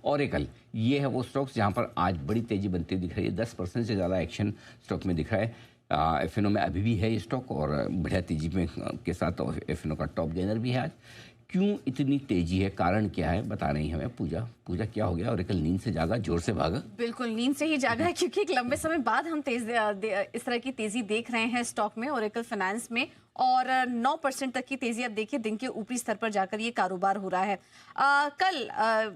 Oracle, ये है वो स्टॉक्स जहां पर आज बड़ी तेजी बनती हुई दिख रही है। 10% से ज़्यादा एक्शन स्टॉक में दिख रहा है। एफएनओ में अभी भी है ये स्टॉक और बढ़िया तेजी में के साथ एफएनओ का टॉप गेनर भी है आज। क्यों इतनी तेजी है, कारण क्या है, बता रही हमें पूजा। पूजा, क्या हो गया? ओरेकल नींद से जागा, जोर से भागा? बिल्कुल नींद से ही जागा है, क्योंकि एक लंबे समय बाद हम इस तरह की तेजी देख रहे हैं स्टॉक में, ओरेकल फाइनेंस में। और 9% तक की तेजी अब देखिए दिन के ऊपरी स्तर पर जाकर ये कारोबार हो रहा है। कल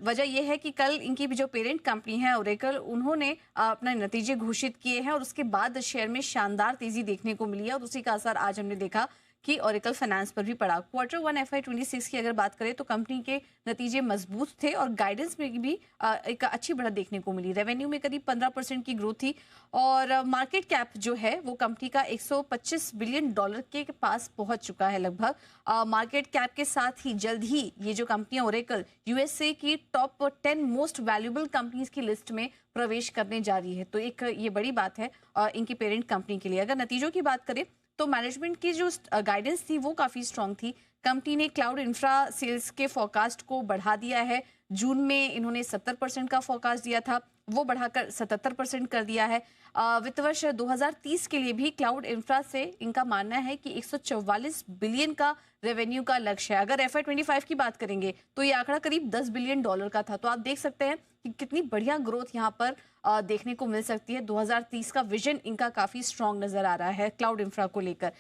वजह यह है कि कल इनकी भी जो पेरेंट कंपनी है ओरेकल, उन्होंने अपने नतीजे घोषित किए हैं और उसके बाद शेयर में शानदार तेजी देखने को मिली है और उसी का असर आज हमने देखा कि ओरेकल फाइनेंस पर भी पड़ा। Q1 FY26 की अगर बात करें तो कंपनी के नतीजे मजबूत थे और गाइडेंस में भी एक अच्छी बढ़त देखने को मिली। रेवेन्यू में करीब 15% की ग्रोथ थी और मार्केट कैप जो है वो कंपनी का $125 बिलियन के पास पहुंच चुका है लगभग। मार्केट कैप के साथ ही जल्द ही ये जो कंपनी ओरेकल यूएसए की टॉप 10 मोस्ट वैल्यूएबल कंपनीज की लिस्ट में प्रवेश करने जा रही है। तो एक ये बड़ी बात है इनकी पेरेंट कंपनी के लिए। अगर नतीजों की बात करें तो मैनेजमेंट की जो गाइडेंस थी वो काफी स्ट्रांग थी। कंपनी ने क्लाउड इंफ्रा सेल्स के फोरकास्ट को बढ़ा दिया है। जून में इन्होंने 70% का फोरकास्ट दिया था, वो बढ़ाकर 77% कर दिया है। वित्त वर्ष 2030 के लिए भी क्लाउड इंफ्रा से इनका मानना है कि 144 बिलियन का रेवेन्यू का लक्ष्य है। अगर FY25 की बात करेंगे तो ये आंकड़ा करीब $10 बिलियन का था। तो आप देख सकते हैं कि कितनी बढ़िया ग्रोथ यहाँ पर देखने को मिल सकती है। 2030 का विजन इनका काफी स्ट्रांग नजर आ रहा है क्लाउड इंफ्रा को लेकर।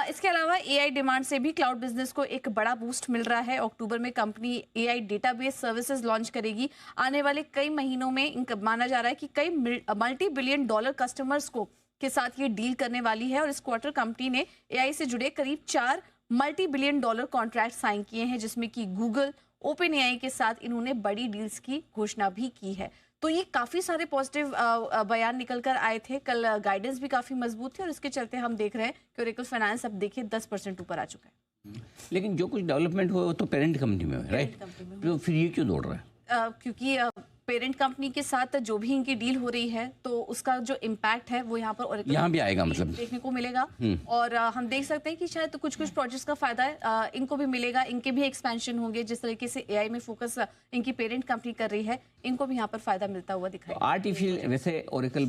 इसके अलावा AI डिमांड से भी क्लाउड बिजनेस को एक बड़ा बूस्ट मिल रहा है। अक्टूबर में company AI database services launch करेगी। आने वाले कई महीनों में इनका माना जा रहा है कि कई मल्टी बिलियन डॉलर कस्टमर्स को के साथ ये डील करने वाली है। और इस क्वार्टर कंपनी ने AI से जुड़े करीब 4 multi billion dollar contract sign किए हैं, जिसमें कि गूगल, ओपन AI के साथ इन्होंने बड़ी डील्स की घोषणा भी की है। तो ये काफी सारे पॉजिटिव बयान निकल कर आए थे। कल गाइडेंस भी काफी मजबूत थी और इसके चलते हम देख रहे हैं कि ओरेकल फाइनेंस अब देखिए 10% ऊपर आ चुका है। लेकिन जो कुछ डेवलपमेंट हुआ वो तो पेरेंट कंपनी में है, राइट? तो फिर ये क्यों दौड़ रहा है? क्योंकि पेरेंट कंपनी के साथ जो भी इनकी डील हो रही है तो उसका जो इम्पैक्ट है वो यहाँ पर ओरेकल यहाँ भी आएगा, मतलब देखने को मिलेगा। और हम देख सकते हैं कि शायद तो कुछ प्रोजेक्ट्स का फायदा है इनको भी मिलेगा। इनके भी एक्सपेंशन होंगे। जिस तरीके से AI में फोकस इनकी पेरेंट कंपनी कर रही है, इनको भी यहाँ पर फायदा मिलता हुआ दिखाई। आर्टिफिशियल, वैसे ओरेकल